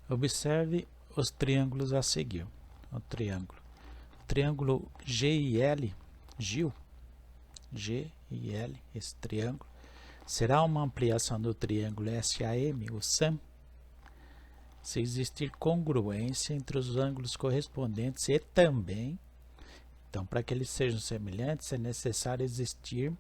Observe os triângulos a seguir. O triângulo GIL, GIL, esse triângulo, será uma ampliação do triângulo SAM, o SAM, se existir congruência entre os ângulos correspondentes e também, então, para que eles sejam semelhantes, é necessário existir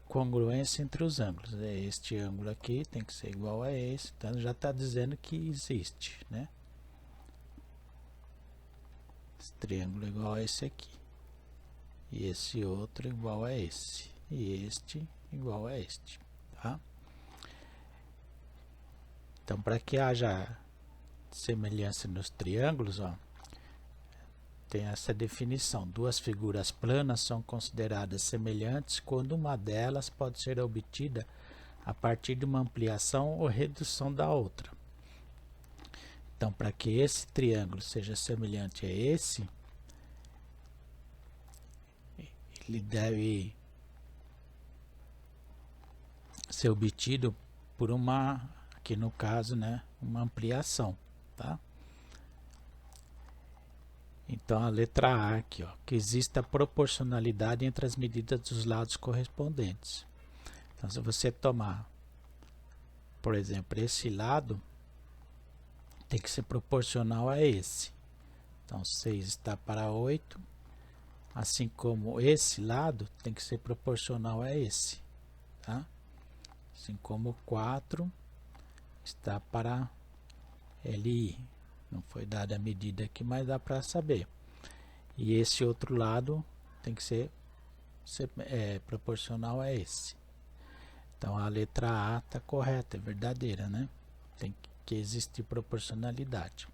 congruência entre os ângulos. Este ângulo aqui tem que ser igual a esse, então já está dizendo que existe, né? Esse triângulo é igual a esse aqui, e esse outro igual a esse, e este igual a este, tá? Então, para que haja semelhança nos triângulos, ó, tem essa definição: duas figuras planas são consideradas semelhantes quando uma delas pode ser obtida a partir de uma ampliação ou redução da outra. Então, para que esse triângulo seja semelhante a esse, ele deve ser obtido por uma, aqui no caso, né, uma ampliação, tá? Então, a letra A aqui, ó, que exista proporcionalidade entre as medidas dos lados correspondentes. Então, se você tomar, por exemplo, esse lado, tem que ser proporcional a esse. Então, 6 está para 8, assim como esse lado tem que ser proporcional a esse, tá? Assim como 4 está para LI. Não foi dada a medida aqui, mas dá para saber. E esse outro lado tem que ser proporcional a esse. Então, a letra A está correta, é verdadeira, né? Tem que existir proporcionalidade.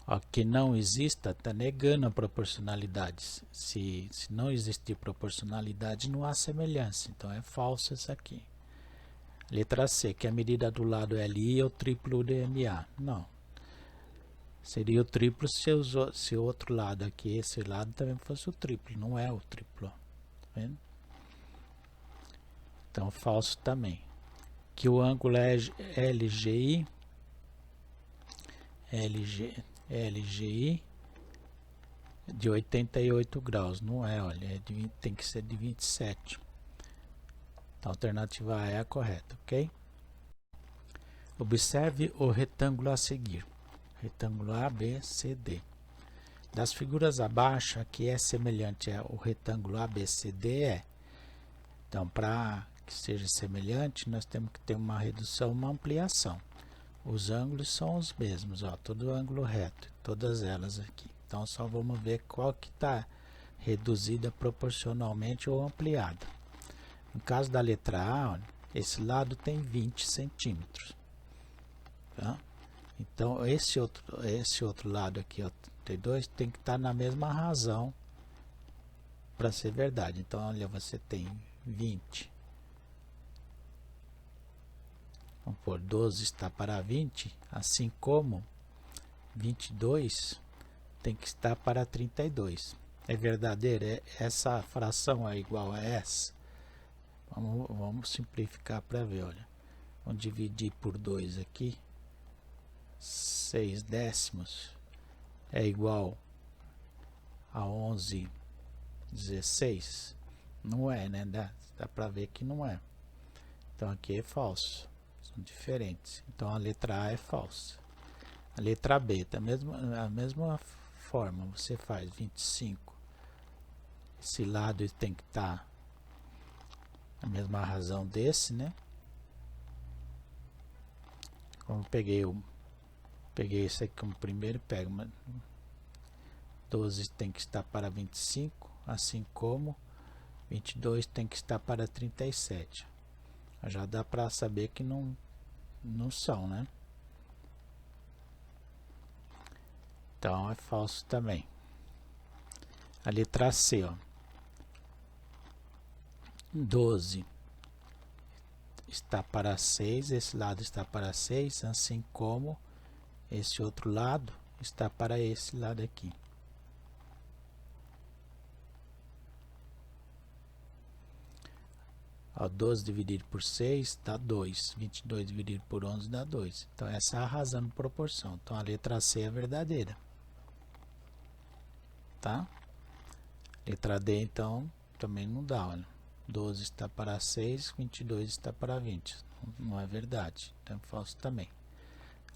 Ó, que não exista, está negando a proporcionalidade. Se não existir proporcionalidade, não há semelhança. Então, é falso isso aqui. Letra C, que a medida do lado LI é o triplo de MA. Não. Seria o triplo se o outro lado aqui, esse lado, também fosse o triplo. Não é o triplo. Tá vendo? Então, falso também. Que o ângulo é LGI de 88 graus. Não é, olha, tem que ser de 27. Então, a alternativa A é a correta, ok? Observe o retângulo a seguir. Retângulo ABCD. Das figuras abaixo, aqui é semelhante ao retângulo ABCD. Então, para que seja semelhante, nós temos que ter uma redução, uma ampliação. Os ângulos são os mesmos, ó, todo ângulo reto, todas elas aqui. Então, só vamos ver qual que está reduzida proporcionalmente ou ampliada. No caso da letra A, ó, esse lado tem 20 centímetros. Tá? Então, esse outro lado aqui, ó, 32, tem que estar na mesma razão para ser verdade. Então, olha, você tem 20. Vamos pôr 12 está para 20, assim como 22 tem que estar para 32. É verdadeiro? Essa fração é igual a essa? Vamos simplificar para ver, olha. Vamos dividir por 2 aqui. 6 décimos é igual a 11/16? Não é, né? Dá para ver que não é. Então, aqui é falso. São diferentes. Então, a letra A é falsa. A letra B, da mesma forma, você faz 25. Esse lado tem que estar a mesma razão desse, né? Como peguei esse aqui como primeiro, pego 12 tem que estar para 25, assim como 22 tem que estar para 37. Já dá para saber que não são, né? Então, é falso também. A letra C, ó. 12 está para 6, esse lado está para 6, assim como esse outro lado está para esse lado aqui. Ó, 12 dividido por 6 dá 2. 22 dividido por 11 dá 2. Então, essa é a razão de proporção. Então, a letra C é verdadeira. Tá? Letra D, então, também não dá. Olha. 12 está para 6, 22 está para 20. Não é verdade. Então, é falso também.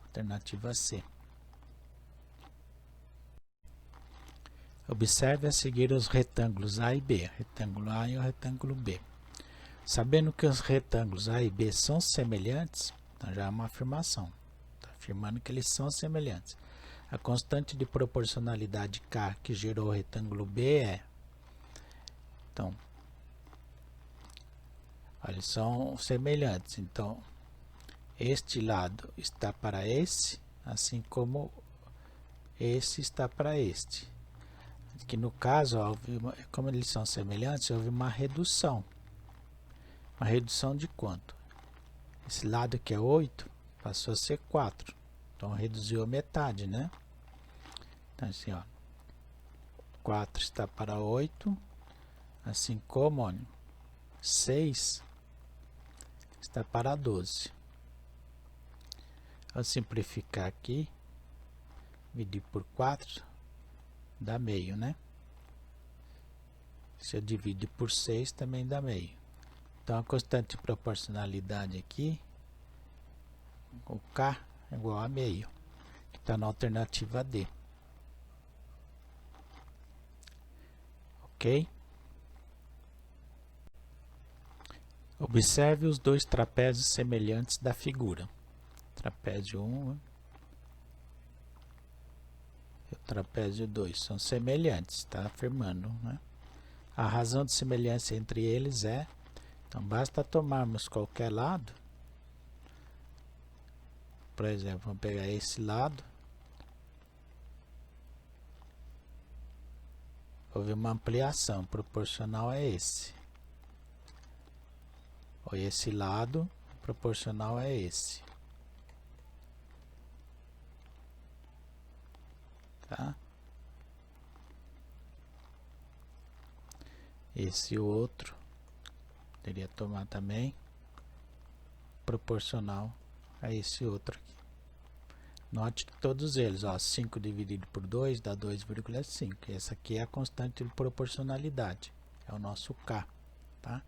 Alternativa C. Observe a seguir os retângulos A e B. Retângulo A e o retângulo B. Sabendo que os retângulos A e B são semelhantes, então já é uma afirmação. Está afirmando que eles são semelhantes. A constante de proporcionalidade K que gerou o retângulo B é... Então, eles são semelhantes. Então, este lado está para esse, assim como esse está para este. Que no caso, ó, como eles são semelhantes, houve uma redução. Uma redução de quanto? Esse lado que é 8 passou a ser 4. Então reduziu a metade, né? Então assim, ó, 4 está para 8, assim como ó, 6 está para 12. Vou simplificar aqui, dividir por 4, dá meio, né? Se eu dividir por 6, também dá meio. Então, a constante de proporcionalidade aqui, o K é igual a meio, que está na alternativa D. Ok? Observe os dois trapézios semelhantes da figura. Trapézio 1 e o trapézio 2 são semelhantes, está afirmando, né? A razão de semelhança entre eles é... Então, basta tomarmos qualquer lado, por exemplo, vamos pegar esse lado, houve uma ampliação, proporcional a esse. Ou esse lado, proporcional a esse. Tá? Esse outro, poderia tomar também proporcional a esse outro aqui. Note que todos eles, ó, 5 dividido por 2 dá 2,5. Essa aqui é a constante de proporcionalidade, é o nosso K, tá?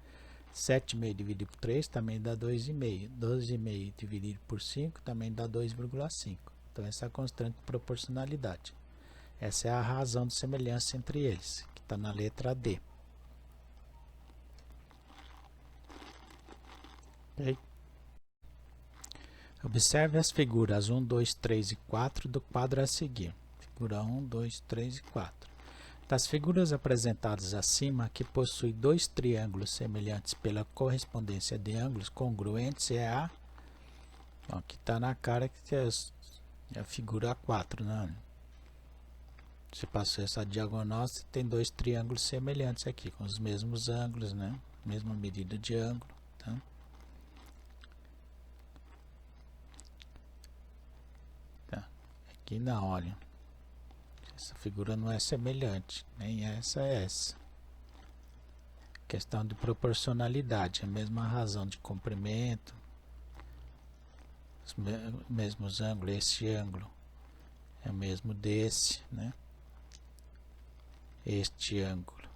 7,5 dividido por 3 também dá 2,5. 12,5 dividido por 5 também dá 2,5. Então, essa é a constante de proporcionalidade. Essa é a razão de semelhança entre eles, que está na letra D. Okay. Observe as figuras 1, 2, 3 e 4 do quadro a seguir. Figura 1, 2, 3 e 4. Das figuras apresentadas acima, que possui dois triângulos semelhantes pela correspondência de ângulos congruentes, é a... Ó, aqui está na cara que é a figura 4, né? Você passou essa diagonal, você tem dois triângulos semelhantes aqui, com os mesmos ângulos, né? Mesma medida de ângulo, tá? Aqui não, olha, essa figura não é semelhante, nem essa é essa. Questão de proporcionalidade, a mesma razão de comprimento, os mesmos ângulos, esse ângulo é o mesmo desse, né? Este ângulo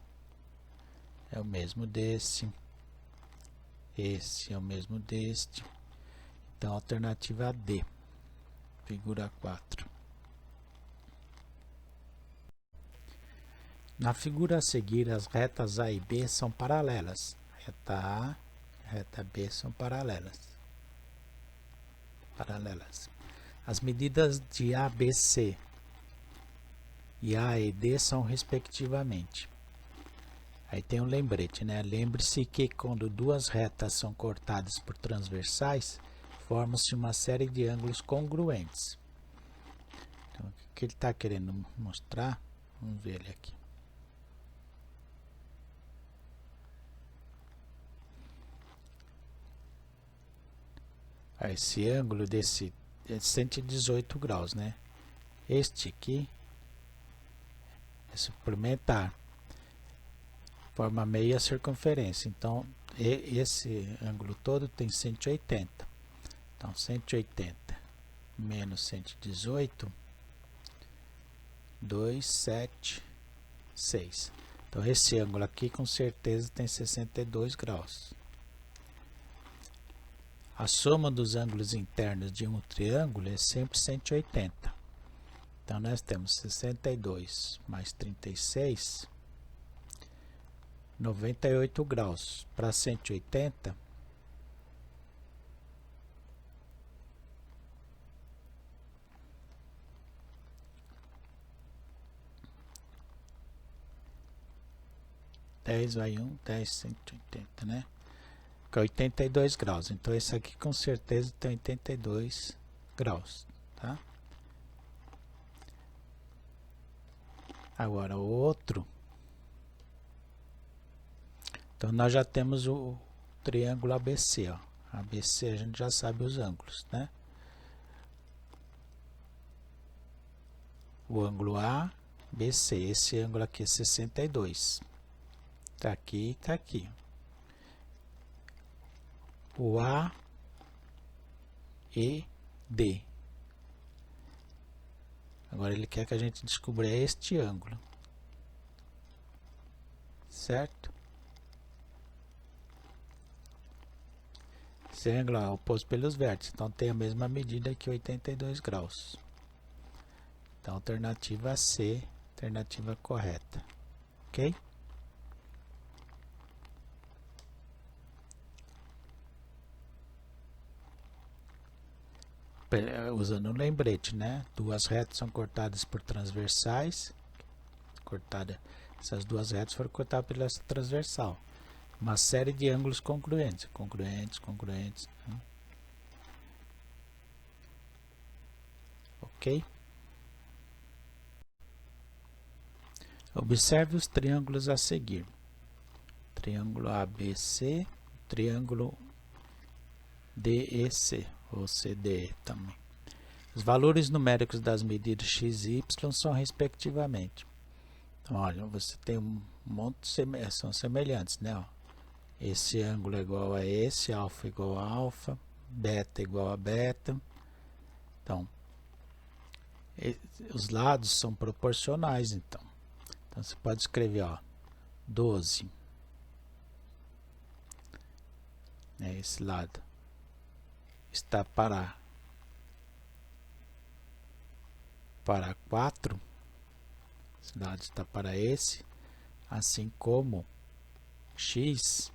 é o mesmo desse, esse é o mesmo deste. Então, alternativa D, figura 4. Na figura a seguir, as retas A e B são paralelas. Reta A e reta B são paralelas. As medidas de A, B, C e A e D são respectivamente. Aí tem um lembrete, né? Lembre-se que quando duas retas são cortadas por transversais, forma-se uma série de ângulos congruentes. Então, o que ele está querendo mostrar? Vamos ver ele aqui. Esse ângulo desse é 118 graus, né? Este aqui é suplementar, forma meia circunferência. Então, esse ângulo todo tem 180. Então, 180 menos 118, 276. Então, esse ângulo aqui com certeza tem 62 graus. A soma dos ângulos internos de um triângulo é sempre 180. Então, nós temos 62 mais 36, 98 graus. Para 180, vai 1, 10, 180, né? Que é 82 graus. Então, esse aqui com certeza tem 82 graus, tá? Agora, o outro. Então, nós já temos o triângulo ABC, ó. ABC, a gente já sabe os ângulos, né? O ângulo ABC, esse ângulo aqui é 62. Tá aqui, tá aqui. O AED. Agora ele quer que a gente descubra este ângulo. Certo? Esse ângulo é oposto pelos vértices, então tem a mesma medida que 82 graus. Então, alternativa C, alternativa correta. Ok? Usando um lembrete, né? Duas retas são cortadas por transversais. Essas duas retas foram cortadas pela transversal. Uma série de ângulos congruentes. Congruentes. Ok? Observe os triângulos a seguir. Triângulo ABC, triângulo DEC. Ou CDE também. Os valores numéricos das medidas x e y são respectivamente. Então, olha, você tem um monte são semelhantes, né? Ó, esse ângulo é igual a esse, alfa igual a alfa, beta igual a beta. Então, os lados são proporcionais, então. Então, você pode escrever, ó, 12. Esse lado está para 4, esse lado está para esse, assim como x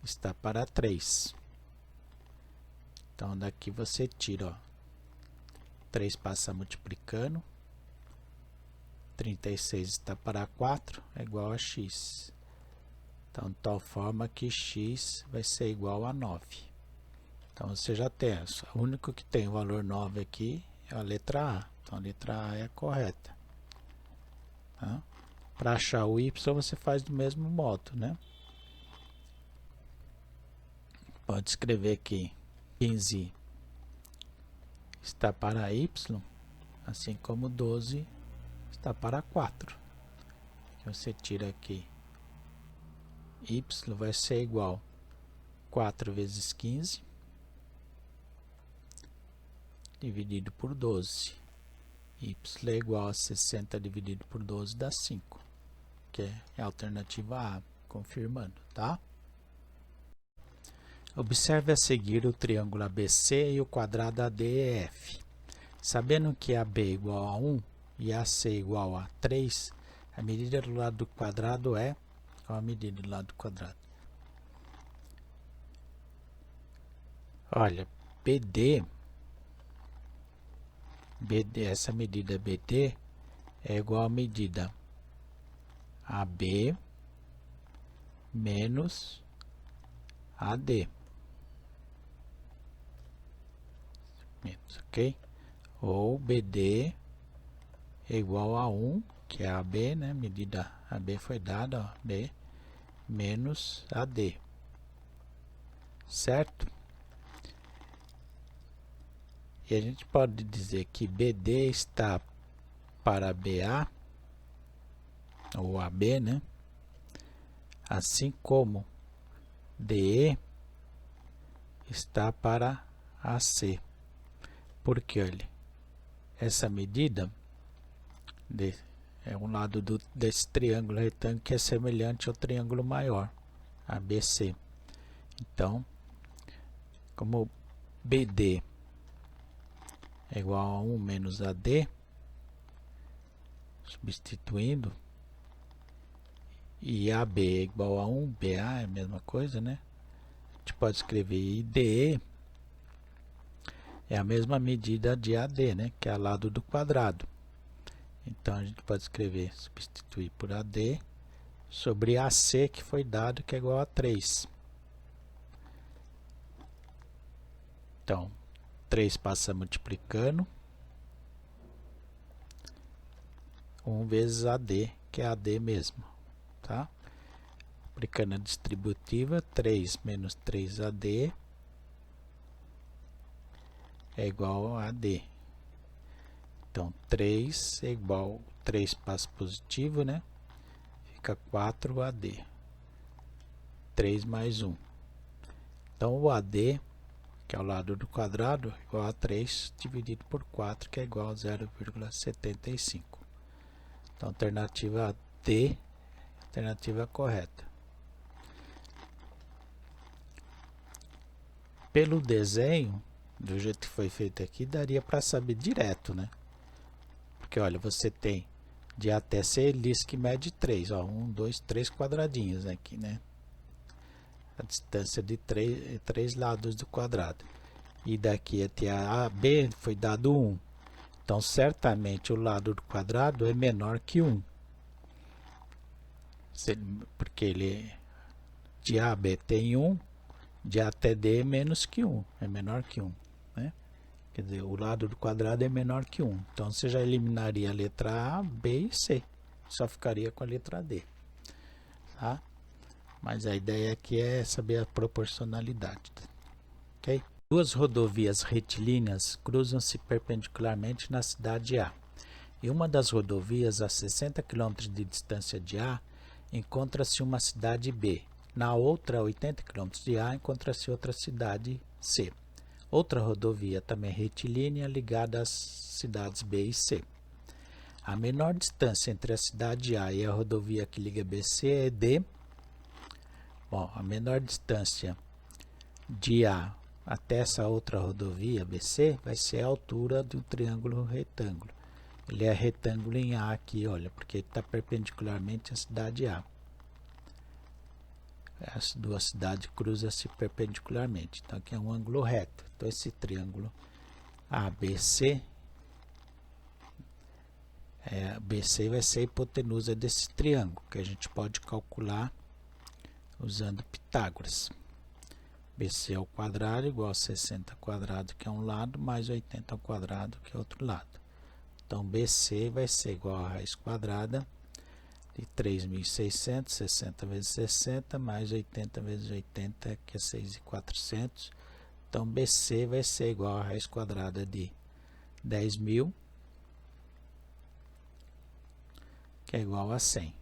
está para 3. Então, daqui você tira, ó, 3 passa multiplicando, 36 está para 4, é igual a x. Então, de tal forma que x vai ser igual a 9. Então, você já tem essa. O único que tem o valor 9 aqui é a letra A. Então, a letra A é a correta. Tá? Para achar o y, você faz do mesmo modo, né? Pode escrever aqui 15 está para y, assim como 12 está para 4. Você tira aqui y vai ser igual a 4 vezes 15 dividido por 12. Y é igual a 60 dividido por 12 dá 5, que é a alternativa A, confirmando, tá? Observe a seguir o triângulo ABC e o quadrado ADEF. Sabendo que AB é igual a 1 e AC é igual a 3, a medida do lado do quadrado é... Qual a medida do lado do quadrado? Olha, BD, essa medida BD é igual a medida AB menos AD. Ok? Ou BD é igual a 1, que é AB, né? Medida AB foi dada, ó, B menos AD. Certo? E a gente pode dizer que BD está para BA, ou AB, né? Assim como DE está para AC. Porque, olha, essa medida é um lado desse triângulo retângulo que é semelhante ao triângulo maior, ABC. Então, como BD é igual a 1 menos AD, substituindo, e AB é igual a 1, BA é a mesma coisa, né? A gente pode escrever IDE é a mesma medida de AD, né? Que é ao lado do quadrado. Então, a gente pode escrever, substituir por AD sobre AC, que foi dado, que é igual a 3. Então, 3 passa multiplicando. 1 vezes AD, que é AD mesmo. Tá? Aplicando a distributiva, 3 menos 3AD é igual a AD. Então, 3 é igual, 3 passa positivo, né? Fica 4AD. 3 mais 1. Então, o AD, que é o lado do quadrado, é igual a 3 dividido por 4, que é igual a 0,75. Então, alternativa D, alternativa correta. Pelo desenho, do jeito que foi feito aqui, daria para saber direto, né? Porque, olha, você tem de A até C, ele diz que mede 3, ó, 1, 2, 3 quadradinhos aqui, né? A distância de 3 lados do quadrado. E daqui até a B foi dado 1. Então, certamente, o lado do quadrado é menor que 1. Porque ele de A a B tem 1, de A até D é menos que 1, é menor que 1. Né? Quer dizer, o lado do quadrado é menor que 1. Então, você já eliminaria a letra A, B e C. Só ficaria com a letra D. Tá? Mas a ideia aqui é saber a proporcionalidade. Ok? Duas rodovias retilíneas cruzam-se perpendicularmente na cidade A. Em uma das rodovias, a 60 km de distância de A, encontra-se uma cidade B. Na outra, a 80 km de A, encontra-se outra cidade C. Outra rodovia também retilínea ligada às cidades B e C. A menor distância entre a cidade A e a rodovia que liga BC é D. Bom, a menor distância de A até essa outra rodovia BC vai ser a altura do triângulo retângulo. Ele é retângulo em A aqui, olha, porque ele está perpendicularmente à cidade A. As duas cidades cruzam-se perpendicularmente. Então, aqui é um ângulo reto. Então, esse triângulo ABC, BC vai ser a hipotenusa desse triângulo, que a gente pode calcular usando Pitágoras. BC ao quadrado igual a 60 ao quadrado, que é um lado, mais 80 ao quadrado, que é outro lado. Então, BC vai ser igual a raiz quadrada de 3.600, 60 vezes 60, mais 80 vezes 80, que é 6.400. Então, BC vai ser igual a raiz quadrada de 10.000, que é igual a 100.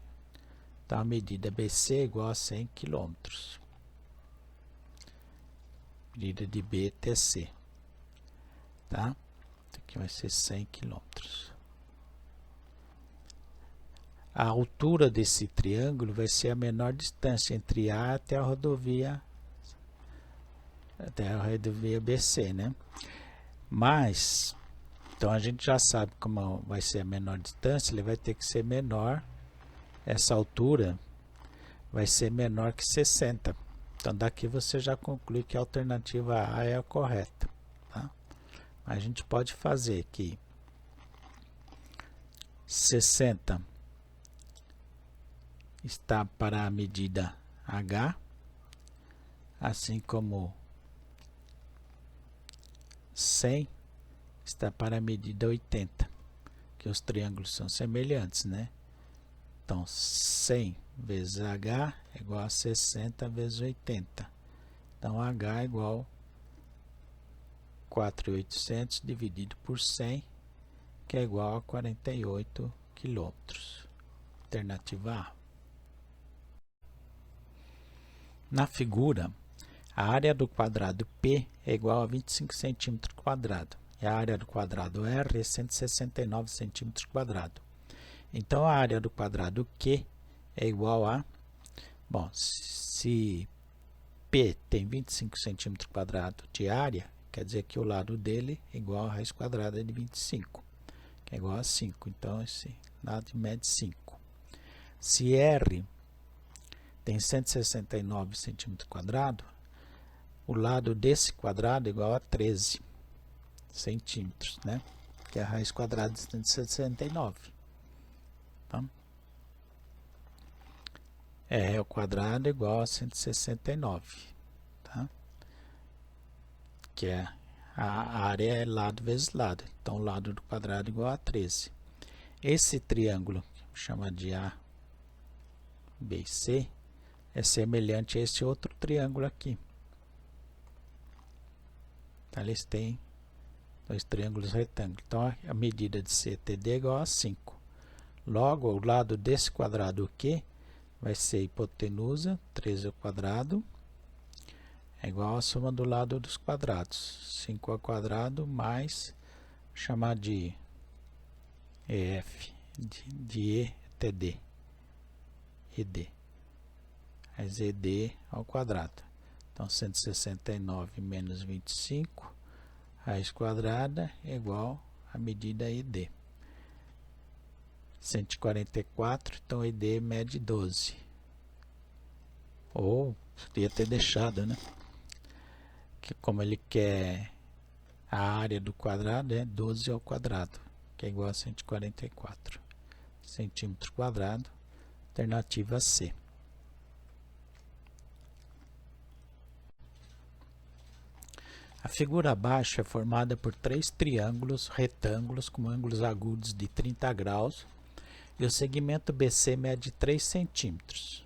Então, a medida BC é igual a 100 km. Medida de BTC. Tá? Aqui vai ser 100 km. A altura desse triângulo vai ser a menor distância entre A até a rodovia BC, né? Mas, então a gente já sabe como vai ser a menor distância, ele vai ter que ser menor, essa altura vai ser menor que 60. Então, daqui você já conclui que a alternativa A é a correta. Tá? A gente pode fazer que 60 está para a medida H, assim como 100 está para a medida 80, que os triângulos são semelhantes, né? Então, 100 vezes H é igual a 60 vezes 80. Então, H é igual a 4.800 dividido por 100, que é igual a 48 quilômetros. Alternativa A. Na figura, a área do quadrado P é igual a 25 centímetros quadrados. E a área do quadrado R é 169 centímetros quadrados. Então, a área do quadrado Q é igual a... Bom, se P tem 25 centímetros quadrados de área, quer dizer que o lado dele é igual a raiz quadrada de 25, que é igual a 5. Então, esse lado mede 5. Se R tem 169 centímetros quadrados, o lado desse quadrado é igual a 13 centímetros, né? Que é a raiz quadrada de 169. Tá? R ao quadrado é igual a 169, tá? Que é a área é lado vezes lado. Então, o lado do quadrado é igual a 13. Esse triângulo, chama de A, B e C, é semelhante a esse outro triângulo aqui. Tá? Eles têm dois triângulos retângulos. Então, a medida de CTD é igual a 5. Logo, o lado desse quadrado aqui vai ser hipotenusa, 13 ao quadrado, é igual à soma do lado dos quadrados. 5 ao quadrado mais, chamar de EF, de ETD, ED. Mas ED ao quadrado. Então, 169 menos 25, raiz quadrada é igual à medida ED. 144, então ED mede 12. Ou podia ter deixado, né? Que como ele quer a área do quadrado, é 12 ao quadrado, que é igual a 144 centímetros quadrados, alternativa C. A figura abaixo é formada por 3 triângulos retângulos com ângulos agudos de 30 graus e o segmento BC mede 3 centímetros.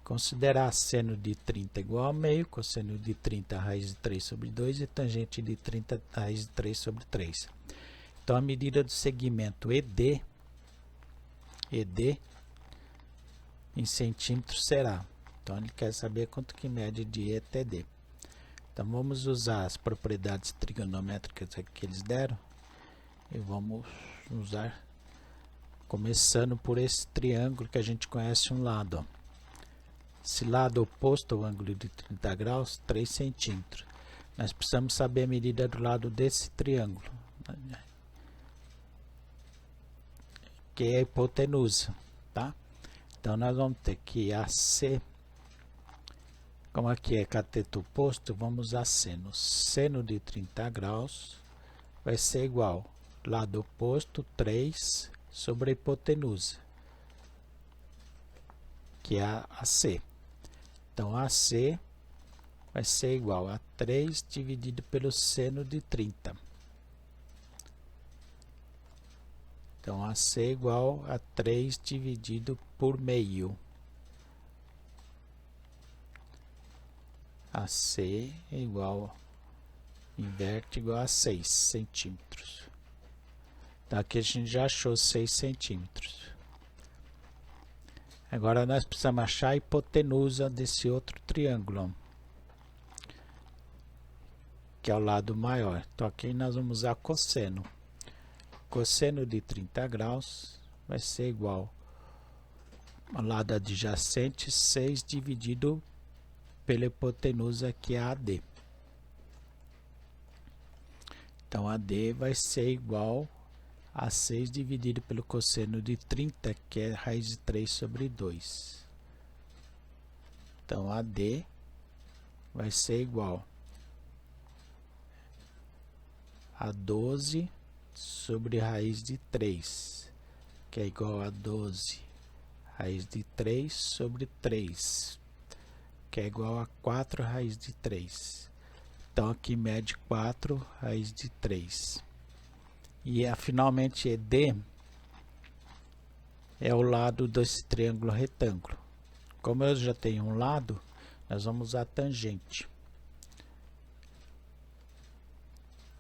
Considerar seno de 30 igual a meio, cosseno de 30 raiz de 3 sobre 2 e tangente de 30 raiz de 3 sobre 3. Então, a medida do segmento ED em centímetros será. Então, ele quer saber quanto que mede de ETD. Então, vamos usar as propriedades trigonométricas que eles deram e vamos usar, começando por esse triângulo que a gente conhece um lado. Ó. Esse lado oposto ao ângulo de 30 graus, 3 centímetros. Nós precisamos saber a medida do lado desse triângulo, que é a hipotenusa, tá? Então, nós vamos ter que AC, como aqui é cateto oposto, vamos usar seno. Seno de 30 graus vai ser igual, lado oposto, 3 sobre a hipotenusa, que é a AC. Então, AC vai ser igual a 3 dividido pelo seno de 30. Então, AC é igual a 3 dividido por meio. AC é igual, inverte, igual a 6 centímetros. Então, aqui a gente já achou 6 centímetros. Agora, nós precisamos achar a hipotenusa desse outro triângulo, que é o lado maior. Então, aqui nós vamos usar cosseno. Cosseno de 30 graus vai ser igual ao lado adjacente, 6 dividido pela hipotenusa, que é AD. Então, AD vai ser igual a 6 dividido pelo cosseno de 30, que é raiz de 3 sobre 2. Então, AD vai ser igual a 12 sobre raiz de 3, que é igual a 12 raiz de 3 sobre 3, que é igual a 4 raiz de 3. Então, aqui mede 4 raiz de 3. E finalmente ED é o lado desse triângulo retângulo. Como eu já tenho um lado, nós vamos usar tangente.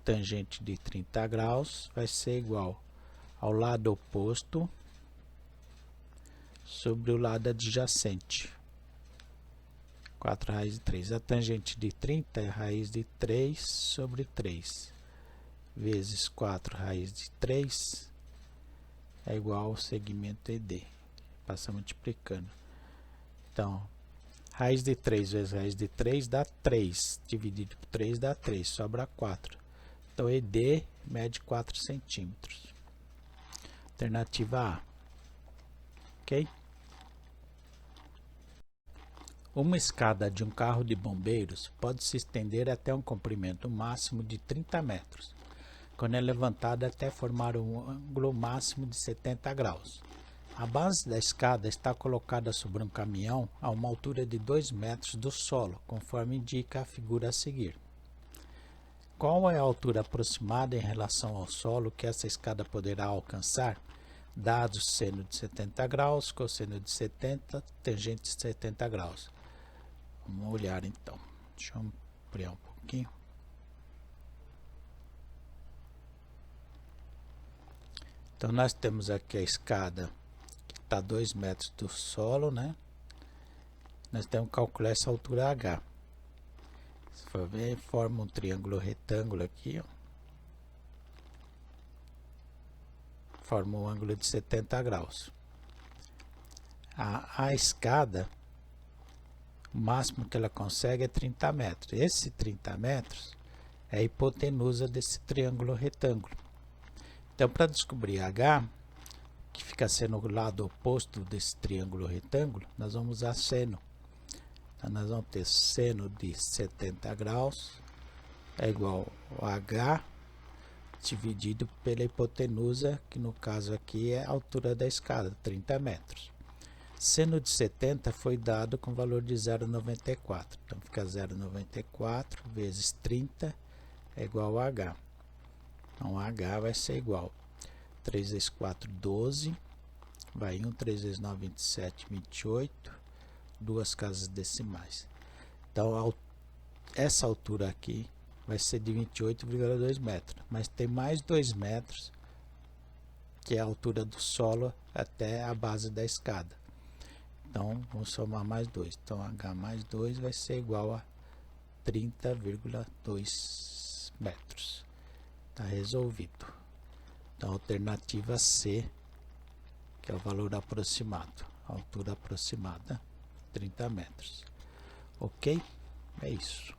Tangente de 30 graus vai ser igual ao lado oposto sobre o lado adjacente. 4 raiz de 3. A tangente de 30 é raiz de 3 sobre 3. Vezes 4 raiz de 3 é igual ao segmento ED. Passa multiplicando. Então, raiz de 3 vezes raiz de 3 dá 3. Dividido por 3 dá 3. Sobra 4. Então, ED mede 4 centímetros. Alternativa A. Ok? Uma escada de um carro de bombeiros pode se estender até um comprimento máximo de 30 metros, quando é levantada até formar um ângulo máximo de 70 graus. A base da escada está colocada sobre um caminhão a uma altura de 2 metros do solo, conforme indica a figura a seguir. Qual é a altura aproximada em relação ao solo que essa escada poderá alcançar, dados seno de 70 graus, cosseno de 70, tangente de 70 graus? Vamos olhar então. Deixa eu ampliar um pouquinho. Então, nós temos aqui a escada que está a 2 metros do solo, né? Nós temos que calcular essa altura H. Se for ver, forma um triângulo retângulo aqui, ó. Forma um ângulo de 70 graus. A escada, o máximo que ela consegue é 30 metros. Esse 30 metros é a hipotenusa desse triângulo retângulo. Então, para descobrir H, que fica sendo o lado oposto desse triângulo retângulo, nós vamos usar seno. Então, nós vamos ter seno de 70 graus é igual a H dividido pela hipotenusa, que no caso aqui é a altura da escada, 30 metros. Seno de 70 foi dado com valor de 0,94. Então, fica 0,94 vezes 30 é igual a H. Então, H vai ser igual 3 vezes 4, 12. Vai 1, 3 vezes 9, 27, 28. Duas casas decimais. Então, essa altura aqui vai ser de 28,2 metros. Mas tem mais 2 metros, que é a altura do solo até a base da escada. Então, vamos somar mais 2. Então, H mais 2 vai ser igual a 30,2 metros. Está resolvido. Então, alternativa C, que é o valor aproximado. Altura aproximada, 30 metros. Ok? É isso.